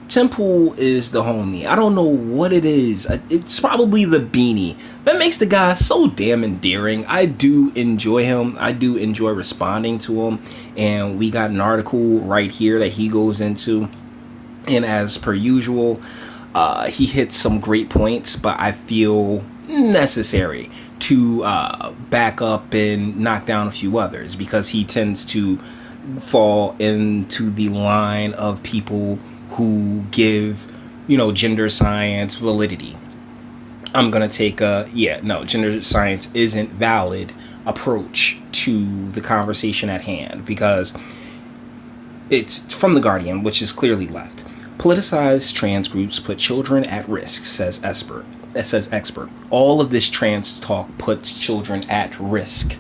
Temple is the homie. I don't know what it is. It's probably the beanie that makes the guy so damn endearing. I do enjoy him. I do enjoy responding to him. And we got an article right here that he goes into. And as per usual, he hits some great points, but I feel necessary to back up and knock down a few others, because he tends to fall into the line of people who give, gender science validity. I'm going to take gender science isn't valid approach to the conversation at hand, because it's from The Guardian, which is clearly left. Politicized trans groups put children at risk, says expert. All of this trans talk puts children at risk.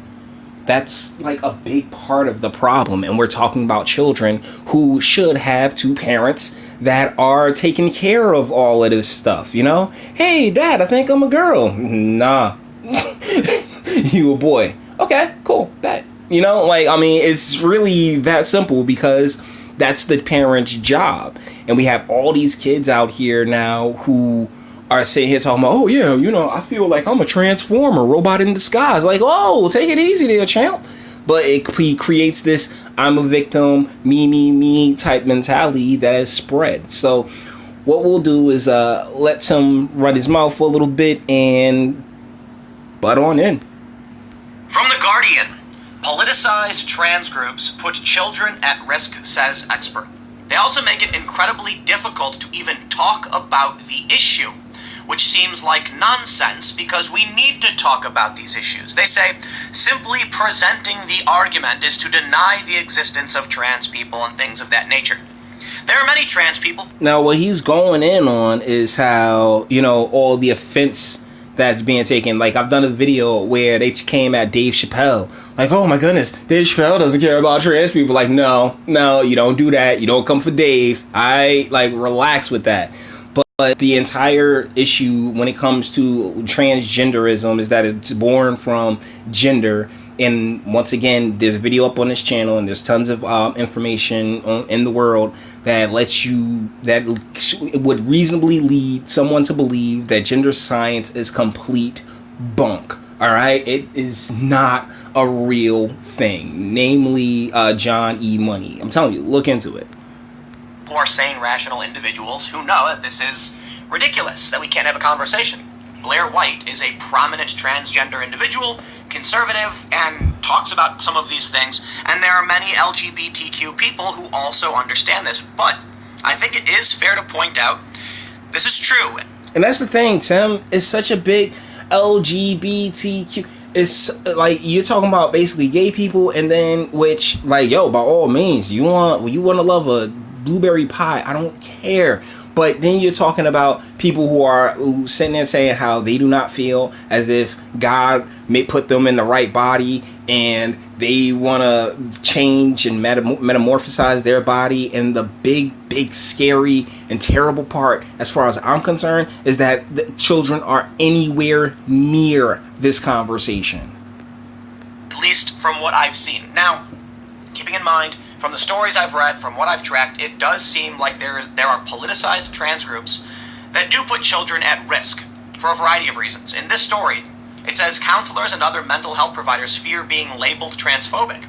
That's like a big part of the problem. And we're talking about children who should have two parents that are taking care of all of this stuff, Hey, Dad, I think I'm a girl. Nah. You a boy. Okay, cool. Bet. It's really that simple, because that's the parent's job. And we have all these kids out here now who are sitting here talking about, oh yeah, I feel like I'm a transformer, robot in disguise. Like, oh, take it easy there, champ. But he creates this I'm a victim, me type mentality that has spread. So what we'll do is let him run his mouth for a little bit and butt on in. From The Guardian, politicized trans groups put children at risk, says expert. They also make it incredibly difficult to even talk about the issue, which seems like nonsense because we need to talk about these issues. They say simply presenting the argument is to deny the existence of trans people and things of that nature. There are many trans people. Now, what he's going in on is how, all the offense that's being taken. Like, I've done a video where they came at Dave Chappelle. Like, oh my goodness, Dave Chappelle doesn't care about trans people. Like, no, you don't do that. You don't come for Dave. Relax with that. But the entire issue when it comes to transgenderism is that it's born from gender. And once again, there's a video up on this channel, and there's tons of information in the world that would reasonably lead someone to believe that gender science is complete bunk. All right, it is not a real thing. Namely, John E. Money. I'm telling you, look into it. Who are sane, rational individuals who know that this is ridiculous, that we can't have a conversation. Blair White is a prominent transgender individual, conservative, and talks about some of these things, and there are many LGBTQ people who also understand this, but I think it is fair to point out this is true. And that's the thing, Tim. It's such a big LGBTQ. It's like you're talking about basically gay people, and then by all means, you want to love a blueberry pie, I don't care. But then you're talking about people who sitting there saying how they do not feel as if God may put them in the right body, and they want to change and metamorphosize their body. And the big scary and terrible part, as far as I'm concerned, is that the children are anywhere near this conversation. At least from what I've seen. Now, keeping in mind, from the stories I've read, from what I've tracked, it does seem like there are politicized trans groups that do put children at risk for a variety of reasons. In this story, it says counselors and other mental health providers fear being labeled transphobic.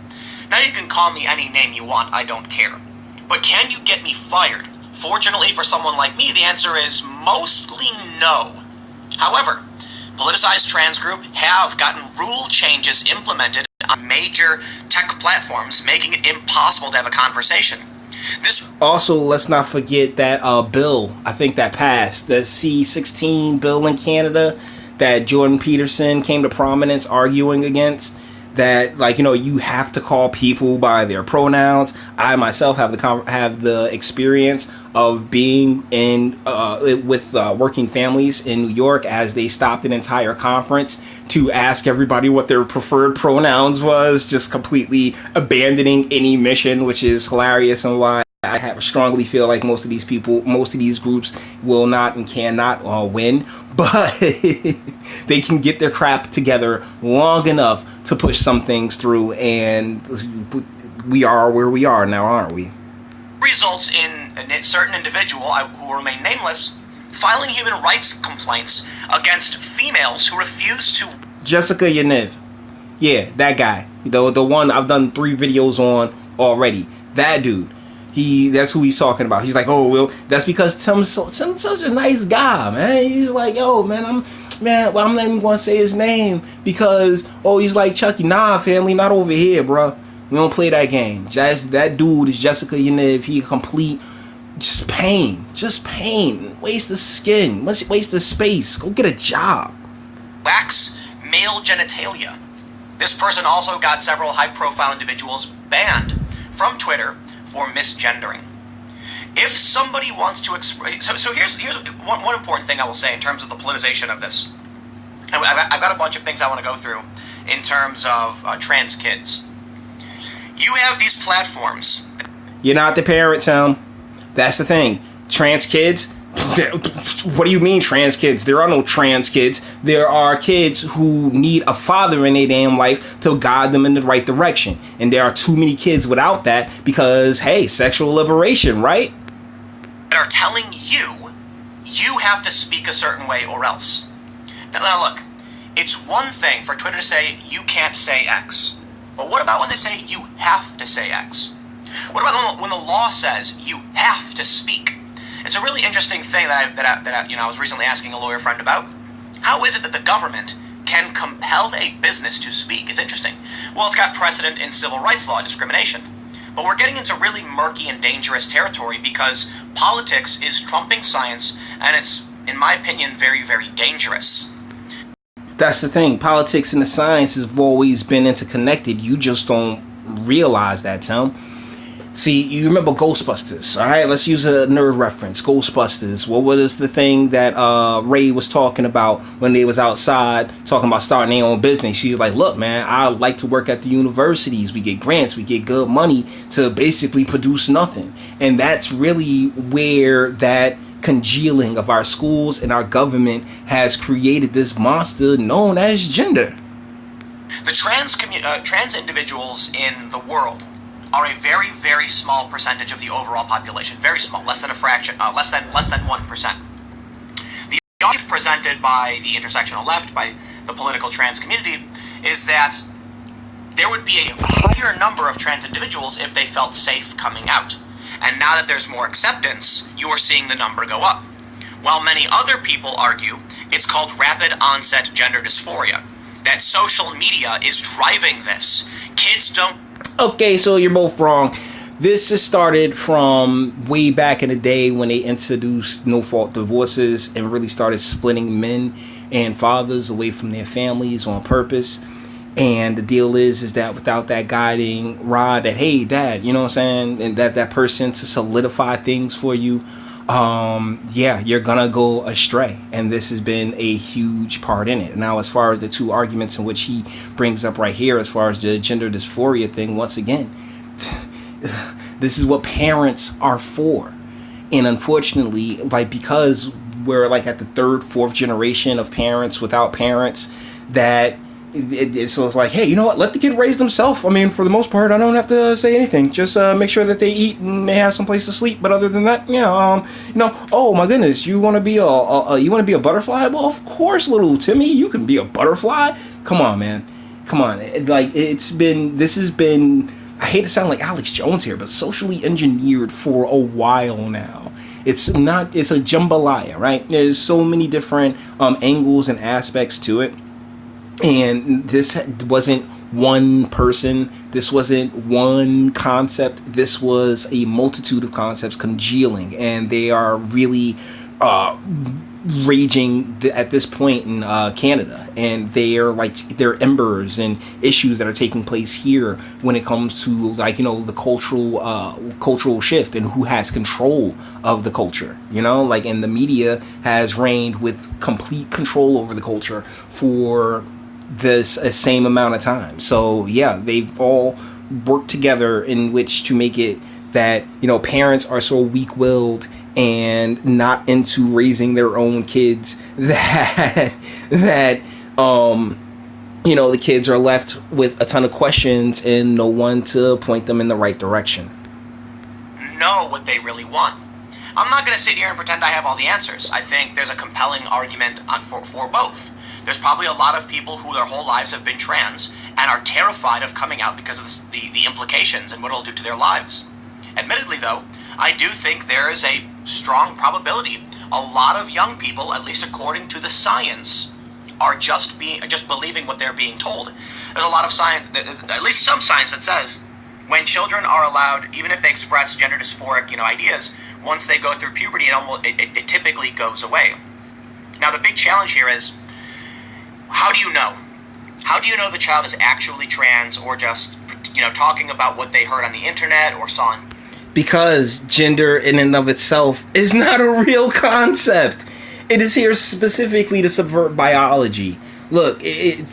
Now, you can call me any name you want, I don't care. But can you get me fired? Fortunately for someone like me, the answer is mostly no. However, politicized trans groups have gotten rule changes implemented on major tech platforms, making it impossible to have a conversation. Also, let's not forget that bill, I think that passed, the C-16 bill in Canada that Jordan Peterson came to prominence arguing against, that you have to call people by their pronouns. I myself have the experience of being with working families in New York as they stopped an entire conference to ask everybody what their preferred pronouns was, just completely abandoning any mission, which is hilarious, and why I strongly feel like most of these groups will not and cannot win, but they can get their crap together long enough to push some things through, and we are where we are now, aren't we? results in a certain individual who will remain nameless filing human rights complaints against females who refuse to. Jessica Yaniv. Yeah, that guy. The one I've done 3 videos on already. That dude. That's who he's talking about. He's like, oh, well, that's because Tim's such a nice guy, man. He's like, yo, man, I'm not even going to say his name because, he's like, Chucky, nah, family, not over here, bro. We don't play that game. That dude is Jessica Yaniv. He complete just pain. Waste of skin. Waste of space. Go get a job. Lacks male genitalia. This person also got several high-profile individuals banned from Twitter for misgendering. If somebody wants to express... So here's one important thing I will say in terms of the politicization of this. I've got a bunch of things I want to go through in terms of trans kids. You have these platforms. You're not the parent, Tim. That's the thing. Trans kids? What do you mean trans kids? There are no trans kids. There are kids who need a father in their damn life to guide them in the right direction. And there are too many kids without that because, hey, sexual liberation, right? Are telling you have to speak a certain way or else. Now look, it's one thing for Twitter to say you can't say X. But what about when they say you have to say X? What about when the law says you have to speak? It's a really interesting thing that I was recently asking a lawyer friend about. How is it that the government can compel a business to speak? It's interesting. Well, it's got precedent in civil rights law discrimination. But we're getting into really murky and dangerous territory because politics is trumping science, and it's, in my opinion, very, very dangerous. That's the thing. Politics and the science have always been interconnected. You just don't realize that, Tim. See, you remember Ghostbusters, all right? Let's use a nerd reference. Ghostbusters. What was the thing that Ray was talking about when they was outside talking about starting their own business? She was like, look, man, I like to work at the universities. We get grants. We get good money to basically produce nothing. And that's really where that congealing of our schools and our government has created this monster known as gender. The trans individuals in the world are a very, very small percentage of the overall population. Very small, less than a fraction, less than 1%. The argument presented by the intersectional left, by the political trans community, is that there would be a higher number of trans individuals if they felt safe coming out. And now that there's more acceptance, you are seeing the number go up. While many other people argue it's called rapid onset gender dysphoria, that social media is driving this. Kids don't... Okay, so you're both wrong. This has started from way back in the day when they introduced no-fault divorces and really started splitting men and fathers away from their families on purpose. And the deal is that without that guiding rod, that, hey, dad, you know what I'm saying? And that person to solidify things for you, you're gonna go astray. And this has been a huge part in it. Now, as far as the two arguments in which he brings up right here, as far as the gender dysphoria thing, once again, this is what parents are for. And unfortunately, like, because we're like at the 3rd, 4th generation of parents without parents, that so it's like, hey, you know what? Let the kid raise themselves. I mean, for the most part, I don't have to say anything. Just make sure that they eat and they have some place to sleep. But other than that, oh my goodness, you want to be a butterfly? Well, of course, little Timmy, you can be a butterfly. Come on, man. Come on. This has been. I hate to sound like Alex Jones here, but socially engineered for a while now. It's a jambalaya, right? There's so many different angles and aspects to it. And this wasn't one person. This wasn't one concept. This was a multitude of concepts congealing. And they are really raging at this point in Canada. And they're embers and issues that are taking place here when it comes to, the cultural shift and who has control of the culture. And the media has reigned with complete control over the culture for this same amount of time. So yeah, they've all worked together in which to make it that parents are so weak-willed and not into raising their own kids that the kids are left with a ton of questions and no one to point them in the right direction. know what they really want. I'm not going to sit here and pretend I have all the answers. I think there's a compelling argument for both. There's probably a lot of people who their whole lives have been trans and are terrified of coming out because of the implications and what it'll do to their lives. Admittedly, though, I do think there is a strong probability a lot of young people, at least according to the science, are just believing what they're being told. There's a lot of science, at least some science, that says when children are allowed, even if they express gender dysphoric, ideas, once they go through puberty, it typically goes away. Now, the big challenge here is, how do you know? How do you know the child is actually trans, or just, talking about what they heard on the internet or saw on? Because gender in and of itself is not a real concept. It is here specifically to subvert biology. Look, I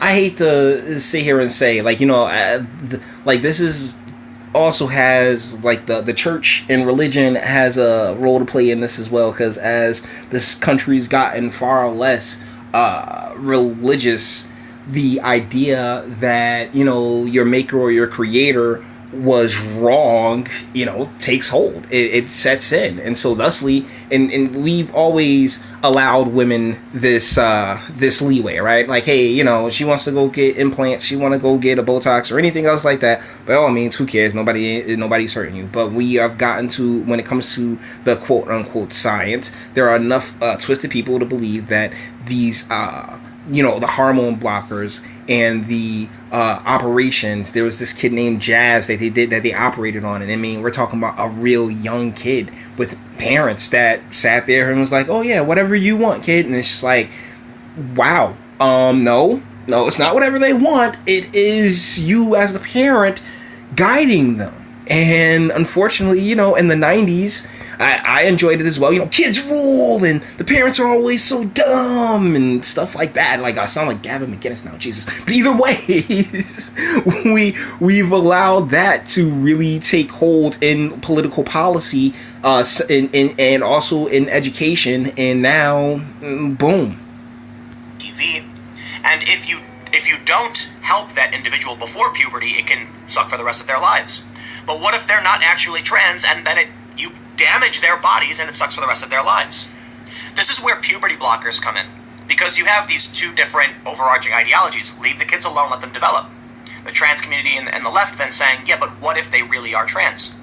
hate to sit here and say, this is also has, the church and religion has a role to play in this as well, because as this country's gotten far less religious, the idea that, your maker or your creator was wrong, takes hold. It sets in. And so thusly, and we've always allowed women this leeway, right? Like, hey, she wants to go get implants, she want to go get a Botox or anything else like that. By all means, who cares? Nobody's hurting you. But we have gotten to, when it comes to the quote unquote science, there are enough twisted people to believe that these the hormone blockers and the operations. There was this kid named Jazz that they operated on, and I mean, we're talking about a real young kid with parents that sat there and was like, "Oh yeah, whatever you want, kid." And it's just like, wow, no, it's not whatever they want. It is you as the parent guiding them. And unfortunately, in the 90s, I enjoyed it as well. Kids rule, and the parents are always so dumb and stuff like that. Like, I sound like Gavin McInnes now, Jesus. But either way, we've allowed that to really take hold in political policy, and also in education. And now, boom. TV, and if you don't help that individual before puberty, it can suck for the rest of their lives. But what if they're not actually trans, and then you damage their bodies and it sucks for the rest of their lives? This is where puberty blockers come in, because you have these two different overarching ideologies. Leave the kids alone, let them develop. The trans community and the left then saying, yeah, but what if they really are trans?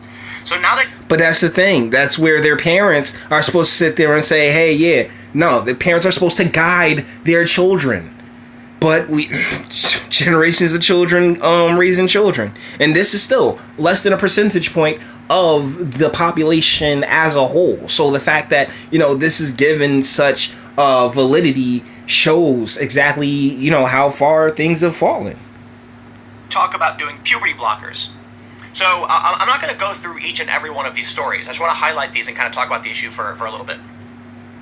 So now that... But that's the thing. That's where their parents are supposed to sit there and say, hey, yeah, no, the parents are supposed to guide their children. But generations of children raising children, and this is still less than a percentage point of the population as a whole. So the fact that this is given such validity shows exactly how far things have fallen. Talk about doing puberty blockers. So I'm not going to go through each and every one of these stories. I just want to highlight these and kind of talk about the issue for a little bit.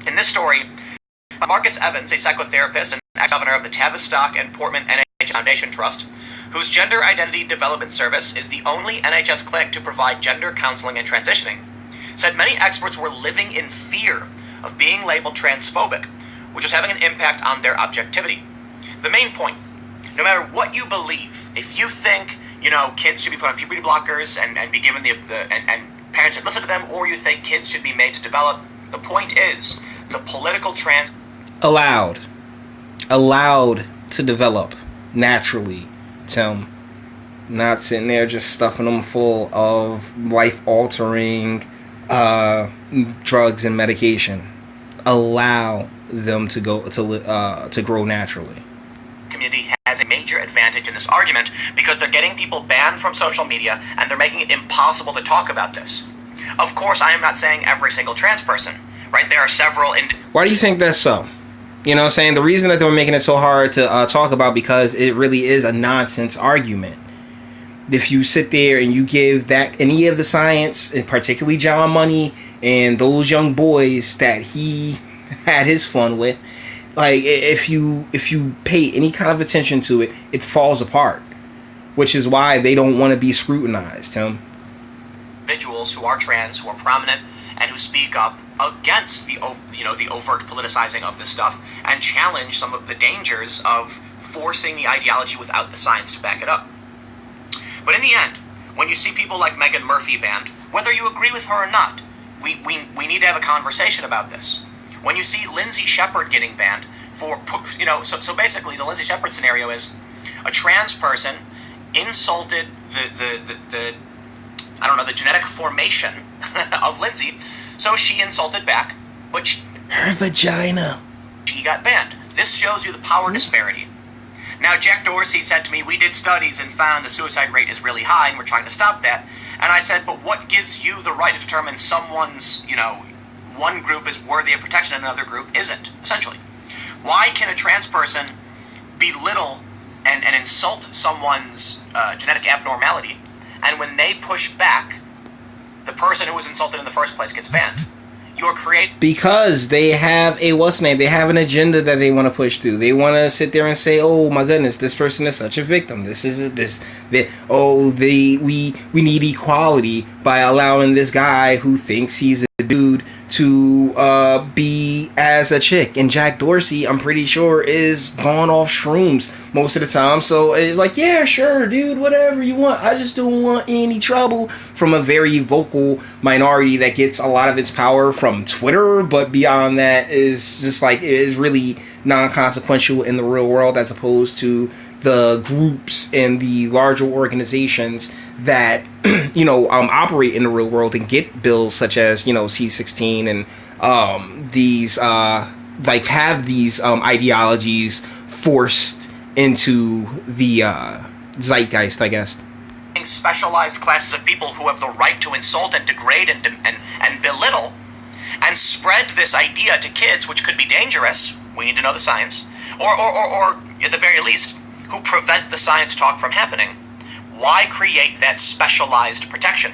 In this story, Marcus Evans, a psychotherapist and ex-governor of the Tavistock and Portman NHS Foundation Trust, whose Gender Identity Development Service is the only NHS clinic to provide gender counseling and transitioning, said many experts were living in fear of being labeled transphobic, which was having an impact on their objectivity. The main point, no matter what you believe, if you think, kids should be put on puberty blockers and be given and parents should listen to them, or you think kids should be made to develop, the point is, the political allowed to develop naturally, Tim. Not sitting there just stuffing them full of life-altering drugs and medication. Allow them to grow naturally. Community has a major advantage in this argument because they're getting people banned from social media and they're making it impossible to talk about this. Of course, I am not saying every single trans person, right? There are several... Why do you think that's so? You know what I'm saying? The reason that they're making it so hard to talk about, because it really is a nonsense argument. If you sit there and you give that any of the science, and particularly John Money and those young boys that he had his fun with, like, if you pay any kind of attention to it, it falls apart. Which is why they don't want to be scrutinized, Tim. Individuals who are trans, who are prominent, and who speak up against the overt politicizing of this stuff and challenge some of the dangers of forcing the ideology without the science to back it up. But in the end, when you see people like Meghan Murphy banned, whether you agree with her or not, we need to have a conversation about this. When you see Lindsay Shepherd getting banned for, so basically the Lindsay Shepherd scenario is a trans person insulted the I don't know, the genetic formation of Lindsay, so she insulted back, but her vagina. She got banned. This shows you the power disparity. Now, Jack Dorsey said to me, we did studies and found the suicide rate is really high, and we're trying to stop that. And I said, but what gives you the right to determine someone's, one group is worthy of protection and another group isn't, essentially? Why can a trans person belittle and insult someone's genetic abnormality, and when they push back, the person who was insulted in the first place gets banned? Because they have they have an agenda that they want to push through. They want to sit there and say, oh my goodness, this person is such a victim. We need equality by allowing this guy who thinks he's a dude to be as a chick. And Jack Dorsey, I'm pretty sure, is gone off shrooms most of the time. So it's like, yeah, sure, dude, whatever you want. I just don't want any trouble, from a very vocal minority that gets a lot of its power from Twitter. But beyond that is just like, it is really non-consequential in the real world, as opposed to the groups and the larger organizations that operate in the real world and get bills such as C16 and these have these ideologies forced into the zeitgeist, I guess. Specialized classes of people who have the right to insult and degrade and belittle and spread this idea to kids, which could be dangerous. We need to know the science, or at the very least, who prevent the science talk from happening. Why create that specialized protection?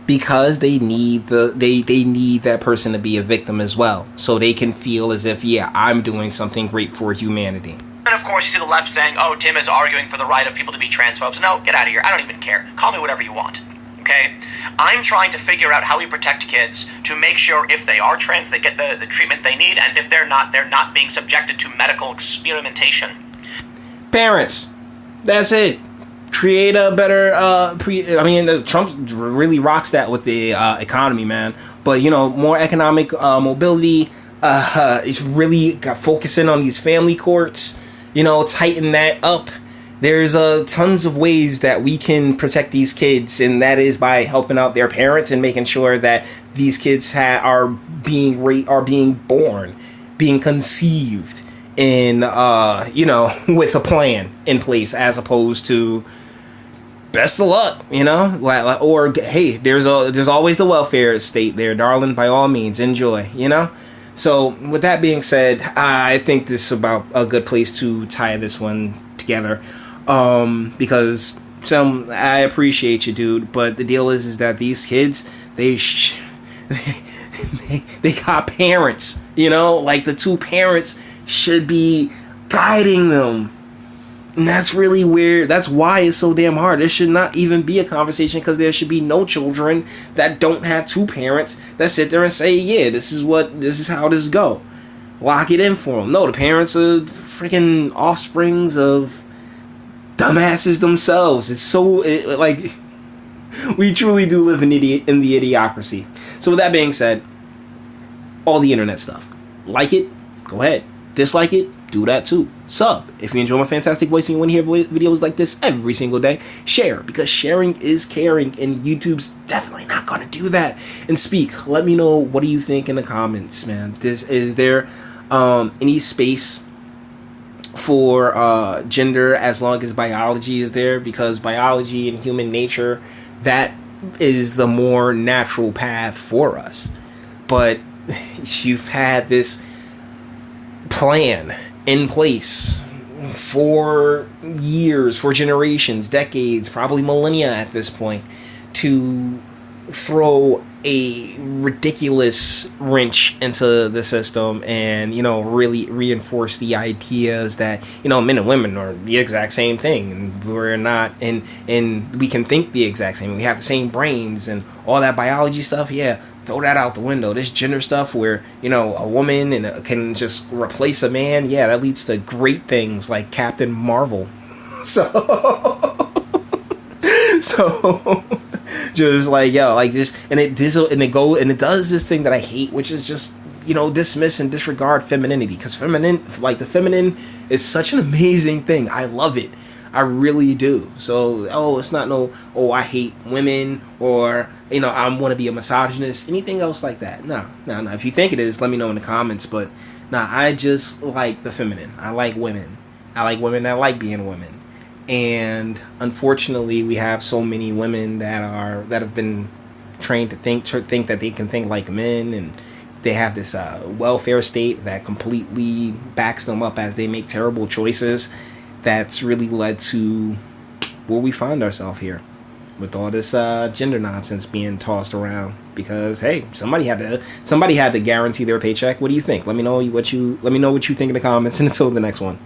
Because they need they need that person to be a victim as well, so they can feel as if, yeah, I'm doing something great for humanity. And of course, you see the left saying, oh, Tim is arguing for the right of people to be transphobes. No, get out of here. I don't even care. Call me whatever you want. Okay? I'm trying to figure out how we protect kids to make sure if they are trans, they get the treatment they need, and if they're not being subjected to medical experimentation. Parents, that's it. Create a better Trump really rocks that with the economy, man. But more economic mobility. It's really focusing on these family courts. Tighten that up. There's tons of ways that we can protect these kids, and that is by helping out their parents and making sure that these kids are being born, being conceived in with a plan in place, as opposed to best of luck, or hey, there's always the welfare state there, darling. By all means, enjoy, So with that being said, I think this is about a good place to tie this one together, because I appreciate you, dude, but the deal is that these kids, they got parents, like the two parents should be guiding them. And that's really weird. That's why it's so damn hard. There should not even be a conversation, because there should be no children that don't have two parents that sit there and say, yeah, this is how this go. Lock it in for them. No, the parents are freaking offsprings of dumbasses themselves. It's so, we truly do live in the idiocracy. So with that being said, all the internet stuff. Like it, go ahead. Dislike it, do that too. Sub if you enjoy my fantastic voice and you want to hear videos like this every single day. Share, because sharing is caring, and YouTube's definitely not going to do that. And speak, let me know, what do you think in the comments, man? Is there any space for gender as long as biology is there? Because biology and human nature, that is the more natural path for us. But you've had this plan in place for years, for generations, decades, probably millennia at this point, to throw a ridiculous wrench into the system and, really reinforce the ideas that, men and women are the exact same thing, and we're not, and we can think the exact same, we have the same brains and all that biology stuff. Yeah, throw that out the window. This gender stuff where, a woman can just replace a man, yeah, that leads to great things like Captain Marvel. So Just like, yo, like this, and it does this thing that I hate, which is just, dismiss and disregard femininity, because the feminine is such an amazing thing. I love it. I really do. So, it's not I hate women, or, I want to be a misogynist, anything else like that. No. If you think it is, let me know in the comments. But, I just like the feminine. I like women. I like women that like being women. And unfortunately, we have so many women that have been trained to think that they can think like men, and they have this welfare state that completely backs them up as they make terrible choices. That's really led to where we find ourselves here, with all this gender nonsense being tossed around. Because hey, somebody had to guarantee their paycheck. What do you think? Let me know what you think in the comments, and until the next one.